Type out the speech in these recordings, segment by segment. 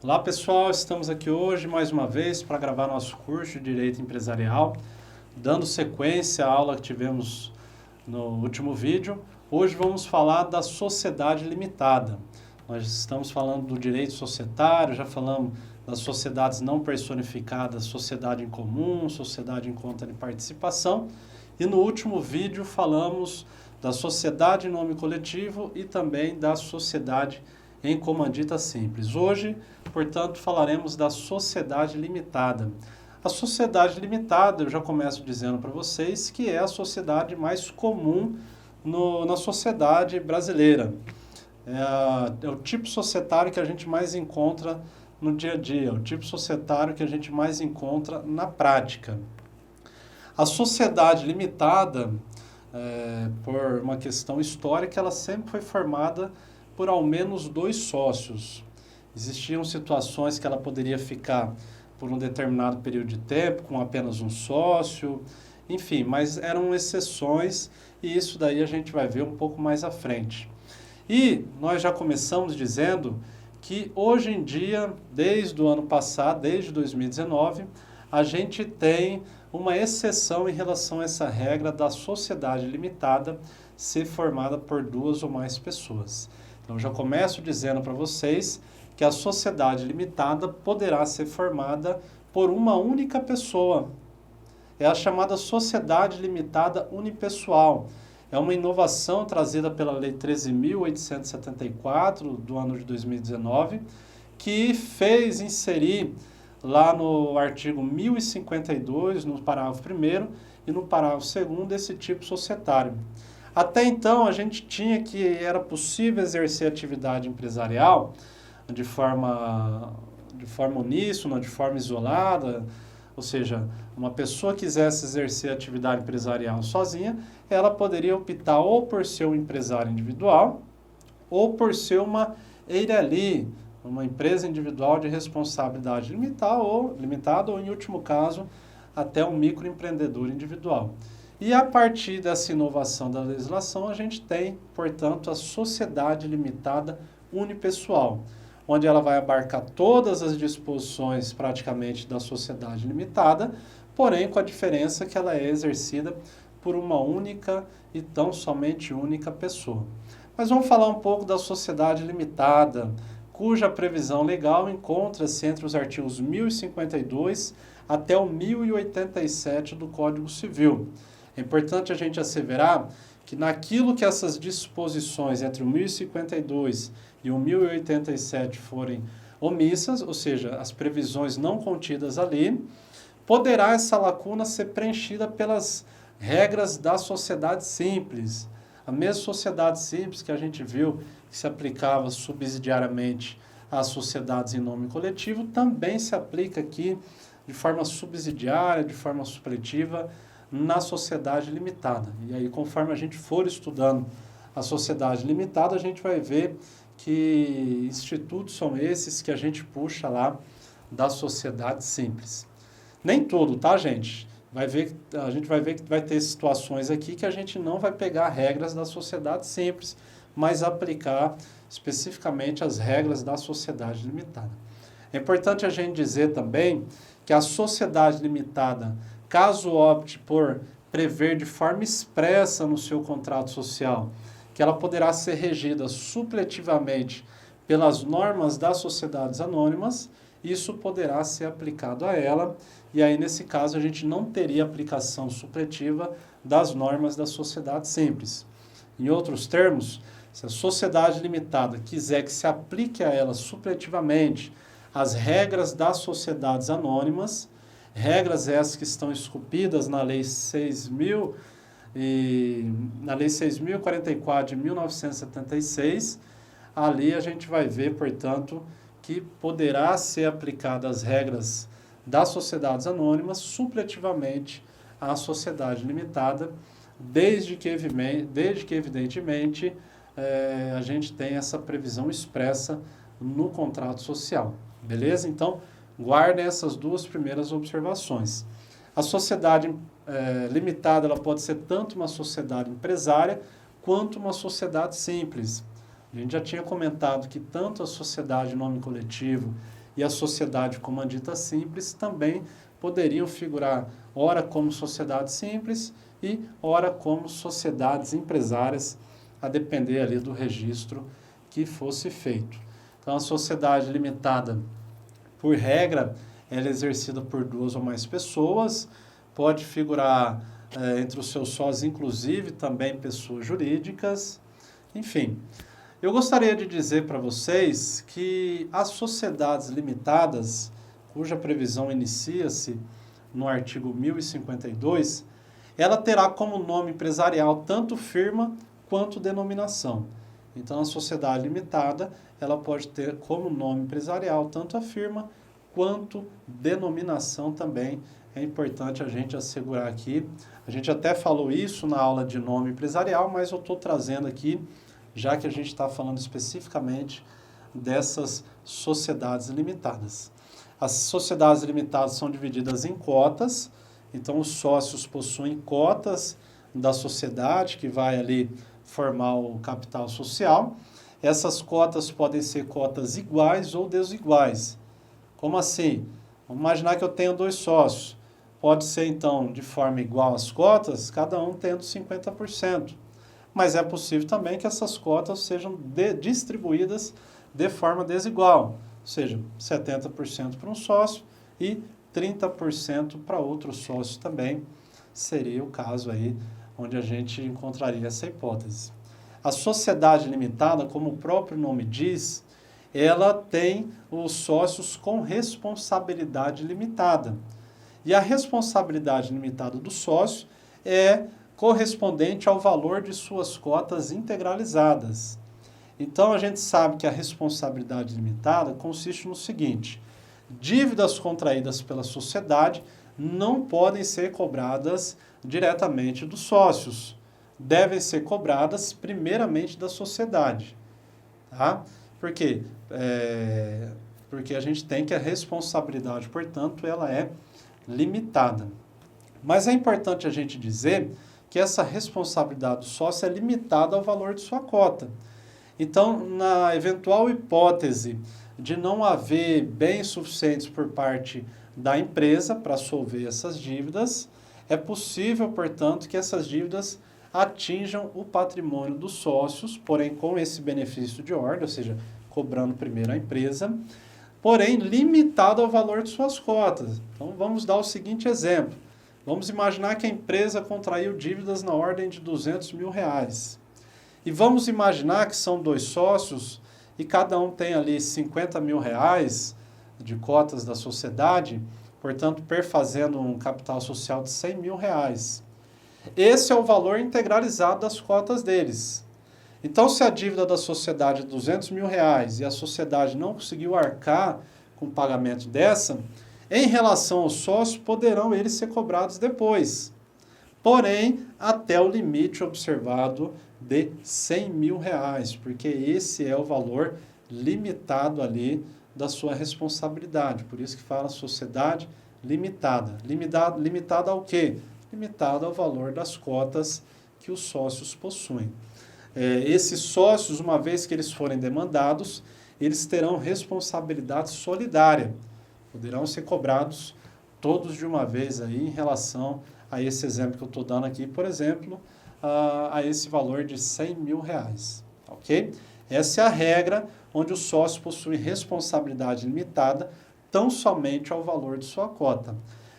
Olá pessoal, estamos aqui hoje mais uma vez para gravar nosso curso de Direito Empresarial, dando sequência à aula que tivemos no último vídeo. Hoje vamos falar da sociedade limitada. Nós estamos falando do direito societário, já falamos das sociedades não personificadas, sociedade em comum, sociedade em conta de participação. E no último vídeo falamos da sociedade em nome coletivo e também da sociedade em comandita simples. Hoje, portanto, falaremos da sociedade limitada. A sociedade limitada, eu já começo dizendo para vocês que é a sociedade mais comum na sociedade brasileira. É o tipo societário que a gente mais encontra no dia a dia, é o tipo societário que a gente mais encontra na prática. A sociedade limitada, por uma questão histórica, ela sempre foi formada por ao menos 2 sócios. Existiam situações que ela poderia ficar por um determinado período de tempo com apenas um sócio, enfim, mas eram exceções e isso daí a gente vai ver um pouco mais à frente. E nós já começamos dizendo que hoje em dia, desde o ano passado, desde 2019, a gente tem uma exceção em relação a essa regra da sociedade limitada ser formada por 2 ou mais pessoas. Então, já começo dizendo para vocês que a sociedade limitada poderá ser formada por uma única pessoa. É a chamada sociedade limitada unipessoal. É uma inovação trazida pela Lei 13.874, do ano de 2019, que fez inserir lá no artigo 1052, no parágrafo 1º e no parágrafo 2º, esse tipo societário. Até então, a gente tinha que era possível exercer atividade empresarial de forma uníssona, de forma isolada, ou seja, uma pessoa quisesse exercer atividade empresarial sozinha, ela poderia optar ou por ser um empresário individual ou por ser uma EIRELI, uma empresa individual de responsabilidade limitada ou, em último caso, até um microempreendedor individual. E a partir dessa inovação da legislação, a gente tem, portanto, a sociedade limitada unipessoal, onde ela vai abarcar todas as disposições praticamente da sociedade limitada, porém com a diferença que ela é exercida por uma única e tão somente única pessoa. Mas vamos falar um pouco da sociedade limitada, cuja previsão legal encontra-se entre os artigos 1052 até o 1087 do Código Civil. É importante a gente asseverar que naquilo que essas disposições entre o 1052 e o 1087 forem omissas, ou seja, as previsões não contidas ali, poderá essa lacuna ser preenchida pelas regras da sociedade simples. A mesma sociedade simples que a gente viu que se aplicava subsidiariamente às sociedades em nome coletivo, também se aplica aqui de forma subsidiária, de forma supletiva, na sociedade limitada. E aí, conforme a gente for estudando a sociedade limitada, a gente vai ver que institutos são esses que a gente puxa lá da sociedade simples. Nem tudo, tá, gente? A gente vai ver que vai ter situações aqui que a gente não vai pegar regras da sociedade simples, mas aplicar especificamente as regras da sociedade limitada. É importante a gente dizer também que a sociedade limitada, caso opte por prever de forma expressa no seu contrato social que ela poderá ser regida supletivamente pelas normas das sociedades anônimas, isso poderá ser aplicado a ela, e aí nesse caso a gente não teria aplicação supletiva das normas da sociedade simples. Em outros termos, se a sociedade limitada quiser que se aplique a ela supletivamente as regras das sociedades anônimas, regras essas que estão esculpidas na Lei 6.044 de 1976, ali a gente vai ver, portanto, que poderá ser aplicada as regras das sociedades anônimas supletivamente à sociedade limitada, desde que evidentemente, a gente tenha essa previsão expressa no contrato social. Beleza? Então, guardem essas 2 primeiras observações. A sociedade limitada ela pode ser tanto uma sociedade empresária quanto uma sociedade simples. A gente já tinha comentado que tanto a sociedade em nome coletivo e a sociedade comandita simples também poderiam figurar ora como sociedades simples e ora como sociedades empresárias, a depender ali do registro que fosse feito. Então, a sociedade limitada, por regra, ela é exercida por 2 ou mais pessoas, pode figurar entre os seus sócios, inclusive, também pessoas jurídicas, enfim. Eu gostaria de dizer para vocês que as sociedades limitadas, cuja previsão inicia-se no artigo 1052, ela terá como nome empresarial tanto firma quanto denominação. Então, a sociedade limitada, ela pode ter como nome empresarial tanto a firma quanto denominação também. É importante a gente assegurar aqui. A gente até falou isso na aula de nome empresarial, mas eu estou trazendo aqui, já que a gente está falando especificamente dessas sociedades limitadas. As sociedades limitadas são divididas em cotas, então os sócios possuem cotas da sociedade, que vai ali formar o capital social. Essas cotas podem ser cotas iguais ou desiguais. Como assim? Vamos imaginar que eu tenho 2 sócios. Pode ser, então, de forma igual as cotas, cada um tendo 50%. Mas é possível também que essas cotas sejam distribuídas de forma desigual, ou seja, 70% para um sócio e 30% para outro sócio também. Seria o caso aí onde a gente encontraria essa hipótese. A sociedade limitada, como o próprio nome diz, ela tem os sócios com responsabilidade limitada. E a responsabilidade limitada do sócio é correspondente ao valor de suas cotas integralizadas. Então, a gente sabe que a responsabilidade limitada consiste no seguinte: dívidas contraídas pela sociedade não podem ser cobradas diretamente dos sócios. Devem ser cobradas primeiramente da sociedade. Tá? Por quê? Porque a gente tem que a responsabilidade, portanto, ela é limitada. Mas é importante a gente dizer que essa responsabilidade do sócio é limitada ao valor de sua cota. Então, na eventual hipótese de não haver bens suficientes por parte da empresa para solver essas dívidas, é possível, portanto, que essas dívidas atinjam o patrimônio dos sócios, porém com esse benefício de ordem, ou seja, cobrando primeiro a empresa, porém limitado ao valor de suas cotas. Então, vamos dar o seguinte exemplo. Vamos imaginar que a empresa contraiu dívidas na ordem de R$200 mil. E vamos imaginar que são 2 sócios e cada um tem ali R$50 mil de cotas da sociedade, portanto, perfazendo um capital social de R$100 mil. Esse é o valor integralizado das cotas deles. Então, se a dívida da sociedade é R$200 mil e a sociedade não conseguiu arcar com o pagamento dessa, em relação aos sócios, poderão eles ser cobrados depois. Porém, até o limite observado de R$100 mil, porque esse é o valor limitado ali da sua responsabilidade. Por isso que fala sociedade limitada. Limitada ao quê? Limitada ao valor das cotas que os sócios possuem. Esses sócios, uma vez que eles forem demandados, eles terão responsabilidade solidária. Poderão ser cobrados todos de uma vez aí em relação a esse exemplo que eu estou dando aqui, por exemplo, a esse valor de R$100 mil. Ok? Essa é a regra onde o sócio possui responsabilidade limitada tão somente ao valor de sua cota.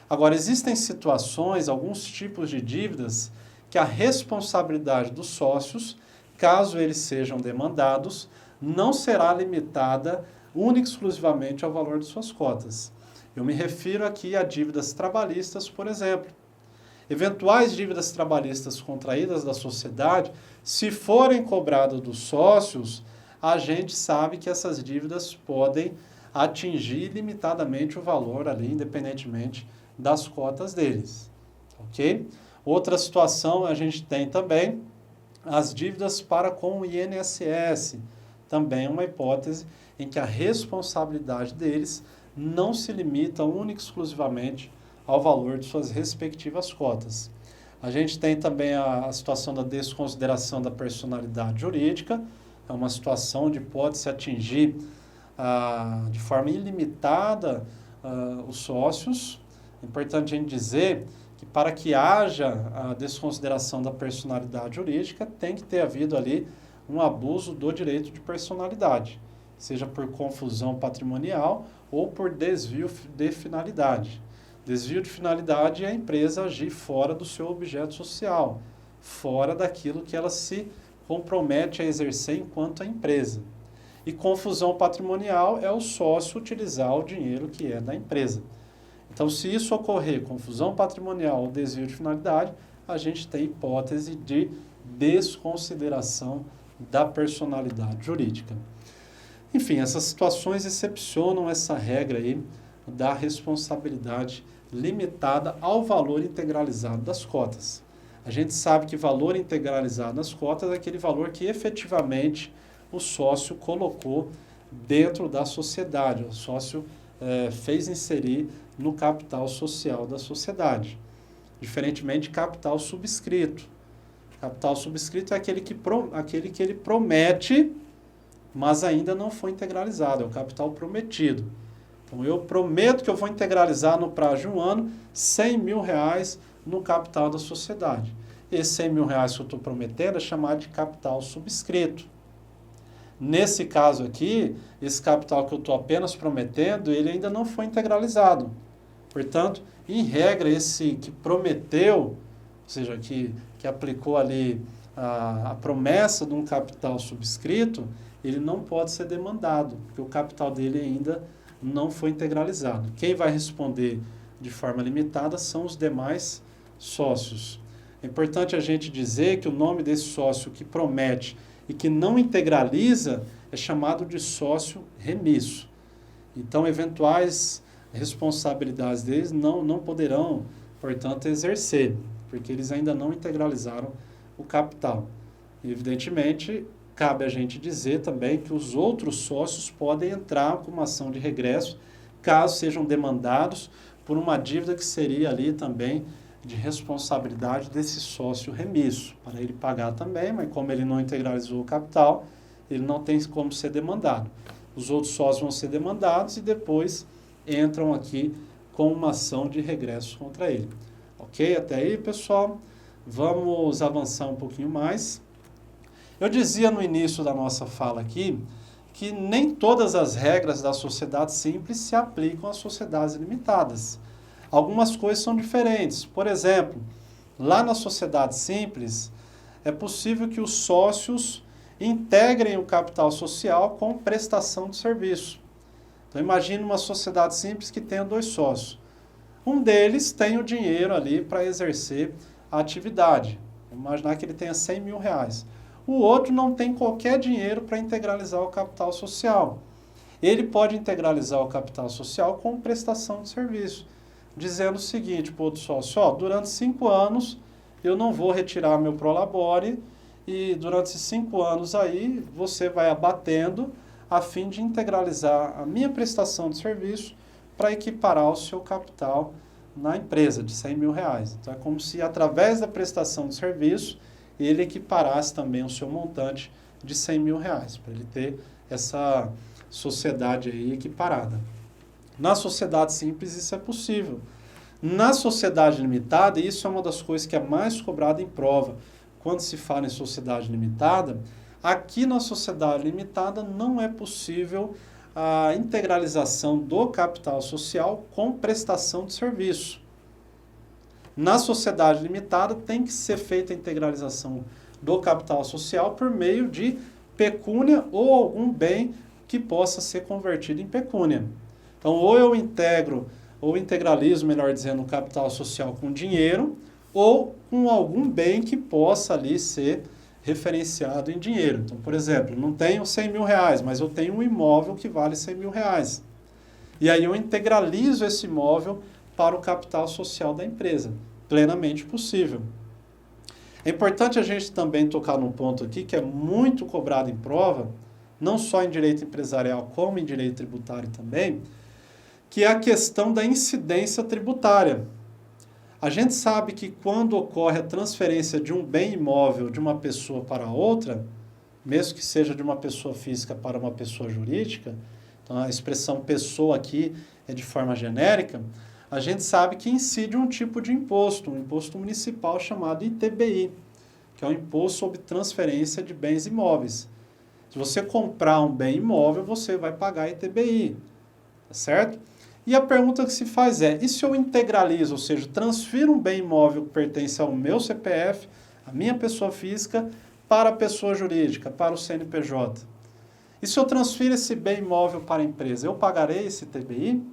Agora, existem situações, alguns tipos de dívidas, que a responsabilidade dos sócios, caso eles sejam demandados, não será limitada única e exclusivamente ao valor de suas cotas. Eu me refiro aqui a dívidas trabalhistas, por exemplo. Eventuais dívidas trabalhistas contraídas da sociedade, se forem cobradas dos sócios, a gente sabe que essas dívidas podem atingir limitadamente o valor ali, independentemente das cotas deles. Ok? Outra situação, a gente tem também as dívidas para com o INSS. Também é uma hipótese em que a responsabilidade deles não se limita única e exclusivamente ao valor de suas respectivas cotas. A gente tem também a situação da desconsideração da personalidade jurídica, é uma situação onde pode-se atingir de forma ilimitada os sócios. É importante a gente dizer que para que haja a desconsideração da personalidade jurídica, tem que ter havido ali um abuso do direito de personalidade, seja por confusão patrimonial ou por desvio de finalidade. Desvio de finalidade é a empresa agir fora do seu objeto social, fora daquilo que ela se compromete a exercer enquanto a empresa. E confusão patrimonial é o sócio utilizar o dinheiro que é da empresa. Então, se isso ocorrer, confusão patrimonial ou desvio de finalidade, a gente tem hipótese de desconsideração da personalidade jurídica. Enfim, essas situações excepcionam essa regra aí da responsabilidade limitada ao valor integralizado das cotas. A gente sabe que valor integralizado das cotas é aquele valor que efetivamente o sócio colocou dentro da sociedade, o sócio fez inserir no capital social da sociedade, diferentemente de capital subscrito. Capital subscrito é aquele que ele promete, mas ainda não foi integralizado, é o capital prometido. Então, eu prometo que eu vou integralizar no prazo de um ano 100 mil reais no capital da sociedade. Esses 100 mil reais que eu estou prometendo é chamado de capital subscrito. Nesse caso aqui, esse capital que eu estou apenas prometendo, ele ainda não foi integralizado. Portanto, em regra, esse que prometeu, ou seja, que aplicou ali a promessa de um capital subscrito, ele não pode ser demandado, porque o capital dele ainda não foi integralizado. Quem vai responder de forma limitada são os demais sócios. É importante a gente dizer que o nome desse sócio que promete e que não integraliza é chamado de sócio remisso. Então, eventuais responsabilidades deles não poderão, portanto, exercer, porque eles ainda não integralizaram o capital. E, evidentemente, cabe a gente dizer também que os outros sócios podem entrar com uma ação de regresso, caso sejam demandados por uma dívida que seria ali também de responsabilidade desse sócio remisso, para ele pagar também, mas como ele não integralizou o capital, ele não tem como ser demandado. Os outros sócios vão ser demandados e depois entram aqui com uma ação de regresso contra ele. Ok? Até aí, pessoal. Vamos avançar um pouquinho mais. Eu dizia no início da nossa fala aqui que nem todas as regras da sociedade simples se aplicam às sociedades limitadas. Algumas coisas são diferentes. Por exemplo, lá na sociedade simples, é possível que os sócios integrem o capital social com prestação de serviço. Então, imagine uma sociedade simples que tenha 2 sócios. Um deles tem o dinheiro ali para exercer a atividade. Vamos imaginar que ele tenha 100 mil reais. O outro não tem qualquer dinheiro para integralizar o capital social. Ele pode integralizar o capital social com prestação de serviço, dizendo o seguinte para o outro sócio: durante 5 anos eu não vou retirar meu prolabore e durante esses 5 anos aí você vai abatendo a fim de integralizar a minha prestação de serviço para equiparar o seu capital na empresa de 100 mil reais. Então é como se através da prestação de serviço ele equiparasse também o seu montante de 100 mil reais, para ele ter essa sociedade aí equiparada. Na sociedade simples isso é possível. Na sociedade limitada, isso é uma das coisas que é mais cobrada em prova. Quando se fala em sociedade limitada, aqui na sociedade limitada não é possível a integralização do capital social com prestação de serviço. Na sociedade limitada tem que ser feita a integralização do capital social por meio de pecúnia ou algum bem que possa ser convertido em pecúnia. Então, ou eu integro, ou integralizo, melhor dizendo, o capital social com dinheiro, ou com algum bem que possa ali ser referenciado em dinheiro. Então, por exemplo, não tenho 100 mil reais, mas eu tenho um imóvel que vale 100 mil reais. E aí eu integralizo esse imóvel para o capital social da empresa. Plenamente possível. É importante a gente também tocar num ponto aqui que é muito cobrado em prova, não só em direito empresarial, como em direito tributário também, que é a questão da incidência tributária. A gente sabe que quando ocorre a transferência de um bem imóvel de uma pessoa para outra, mesmo que seja de uma pessoa física para uma pessoa jurídica, então então a expressão pessoa aqui é de forma genérica, a gente sabe que incide um tipo de imposto, um imposto municipal chamado ITBI, que é o Imposto sobre Transferência de Bens Imóveis. Se você comprar um bem imóvel, você vai pagar ITBI, tá certo? E a pergunta que se faz é, e se eu integralizo, ou seja, transfiro um bem imóvel que pertence ao meu CPF, a minha pessoa física, para a pessoa jurídica, para o CNPJ? E se eu transfiro esse bem imóvel para a empresa, eu pagarei esse ITBI?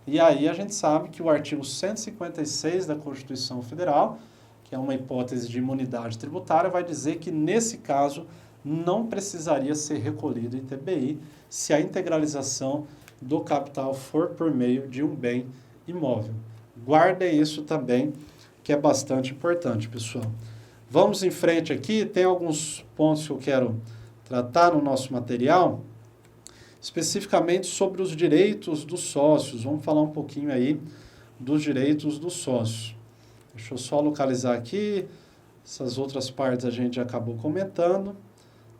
E aí a gente sabe que o artigo 156 da Constituição Federal, que é uma hipótese de imunidade tributária, vai dizer que nesse caso não precisaria ser recolhido ITBI se a integralização do capital for por meio de um bem imóvel. Guardem isso também, que é bastante importante, pessoal. Vamos em frente aqui, tem alguns pontos que eu quero tratar no nosso material, especificamente sobre os direitos dos sócios. Vamos falar um pouquinho aí dos direitos dos sócios. Deixa eu só localizar aqui, essas outras partes a gente já acabou comentando.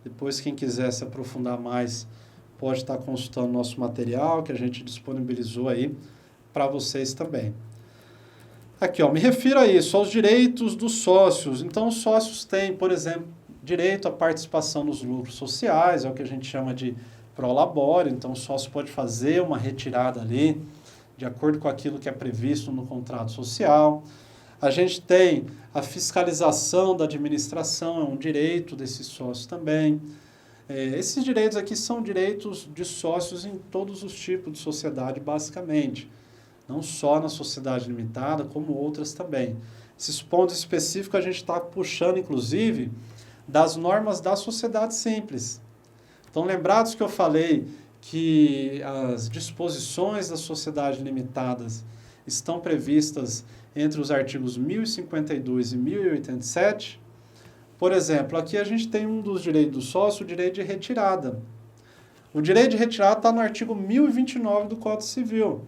Depois, quem quiser se aprofundar mais, pode estar consultando nosso material, que a gente disponibilizou aí para vocês também. Aqui, ó, me refiro a isso, aos direitos dos sócios. Então, os sócios têm, por exemplo, direito à participação nos lucros sociais, é o que a gente chama de prolabore. Então, o sócio pode fazer uma retirada ali, de acordo com aquilo que é previsto no contrato social. A gente tem a fiscalização da administração, é um direito desses sócios também. Esses direitos aqui são direitos de sócios em todos os tipos de sociedade, basicamente. Não só na sociedade limitada, como outras também. Esses pontos específicos a gente está puxando, inclusive, das normas da sociedade simples. Então, lembrados que eu falei que as disposições das sociedades limitadas estão previstas entre os artigos 1052 e 1087, por exemplo, aqui a gente tem um dos direitos do sócio, o direito de retirada. O direito de retirada está no artigo 1029 do Código Civil,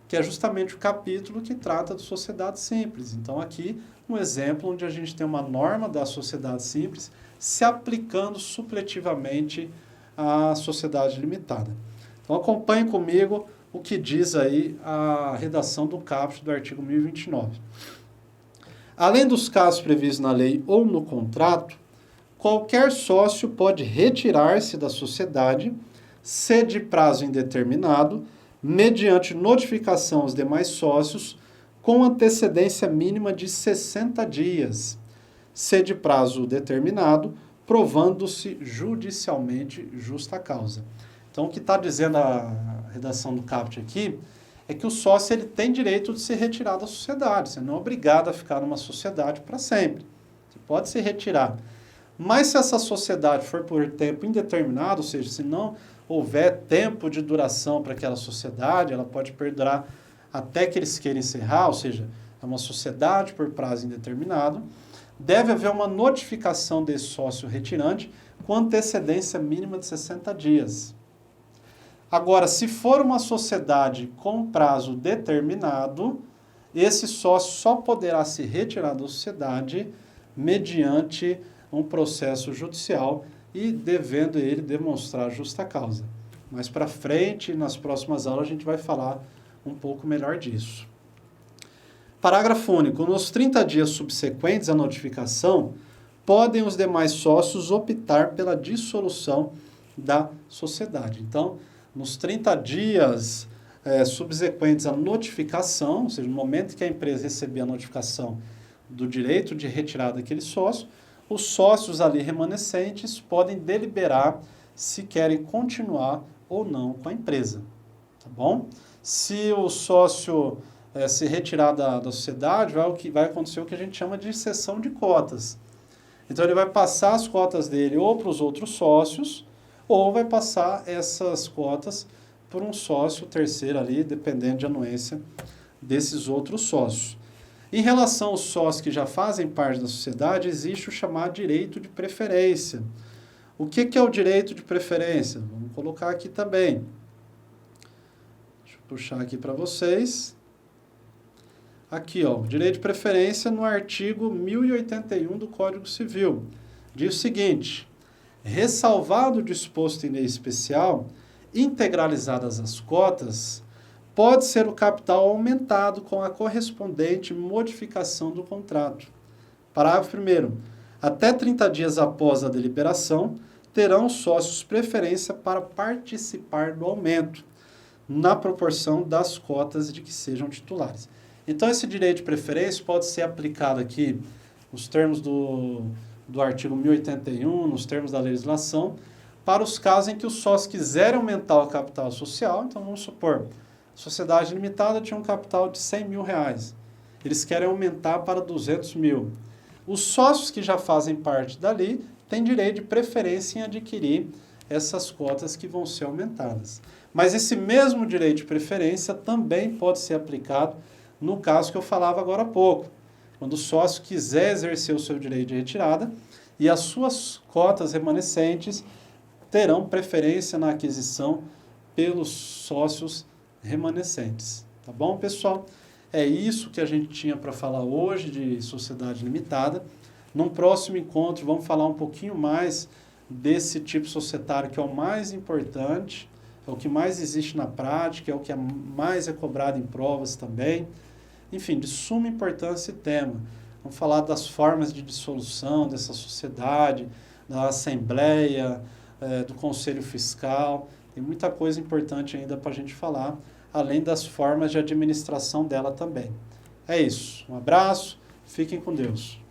que é justamente o capítulo que trata de sociedade simples. Então, aqui, um exemplo onde a gente tem uma norma da sociedade simples se aplicando supletivamente à sociedade limitada. Então, acompanhe comigo o que diz aí a redação do caput do artigo 1029. Além dos casos previstos na lei ou no contrato, qualquer sócio pode retirar-se da sociedade, se de prazo indeterminado, mediante notificação aos demais sócios, com antecedência mínima de 60 dias, se de prazo determinado, provando-se judicialmente justa causa. Então, o que está dizendo a redação do caput aqui é que o sócio ele tem direito de se retirar da sociedade. Você não é obrigado a ficar numa sociedade para sempre. Você pode se retirar. Mas se essa sociedade for por tempo indeterminado, ou seja, se não houver tempo de duração para aquela sociedade, ela pode perdurar até que eles queiram encerrar, ou seja, é uma sociedade por prazo indeterminado, deve haver uma notificação desse sócio retirante com antecedência mínima de 60 dias. Agora, se for uma sociedade com prazo determinado, esse sócio só poderá se retirar da sociedade mediante um processo judicial e devendo ele demonstrar justa causa. Mais para frente, nas próximas aulas, a gente vai falar um pouco melhor disso. Parágrafo único. Nos 30 dias subsequentes à notificação, podem os demais sócios optar pela dissolução da sociedade. Então, nos 30 dias subsequentes à notificação, ou seja, no momento que a empresa receber a notificação do direito de retirada daquele sócio, os sócios ali remanescentes podem deliberar se querem continuar ou não com a empresa, tá bom? Se o sócio se retirar da sociedade, vai acontecer o que a gente chama de cessão de cotas. Então, ele vai passar as cotas dele ou para os outros sócios, ou vai passar essas cotas por um sócio terceiro ali, dependendo de anuência desses outros sócios. Em relação aos sócios que já fazem parte da sociedade, existe o chamado direito de preferência. O que é o direito de preferência? Vamos colocar aqui também. Deixa eu puxar aqui para vocês. Aqui, ó, o direito de preferência no artigo 1081 do Código Civil. Diz o seguinte: ressalvado o disposto em lei especial, integralizadas as cotas, pode ser o capital aumentado com a correspondente modificação do contrato. Parágrafo 1º. Até 30 dias após a deliberação, terão os sócios preferência para participar do aumento, na proporção das cotas de que sejam titulares. Então, esse direito de preferência pode ser aplicado aqui nos termos do artigo 1081, nos termos da legislação, para os casos em que os sócios quiserem aumentar o capital social. Então, vamos supor, a sociedade limitada tinha um capital de R$100 mil. Eles querem aumentar para 200 mil. Os sócios que já fazem parte dali têm direito de preferência em adquirir essas cotas que vão ser aumentadas. Mas esse mesmo direito de preferência também pode ser aplicado no caso que eu falava agora há pouco, quando o sócio quiser exercer o seu direito de retirada e as suas cotas remanescentes terão preferência na aquisição pelos sócios remanescentes. Tá bom, pessoal? É isso que a gente tinha para falar hoje de sociedade limitada. Num próximo encontro, vamos falar um pouquinho mais desse tipo societário, que é o mais importante, é o que mais existe na prática, é o que mais é cobrado em provas também. Enfim, de suma importância esse tema. Vamos falar das formas de dissolução dessa sociedade, da Assembleia, do Conselho Fiscal. Tem muita coisa importante ainda para a gente falar, além das formas de administração dela também. É isso. Um abraço, fiquem com Deus.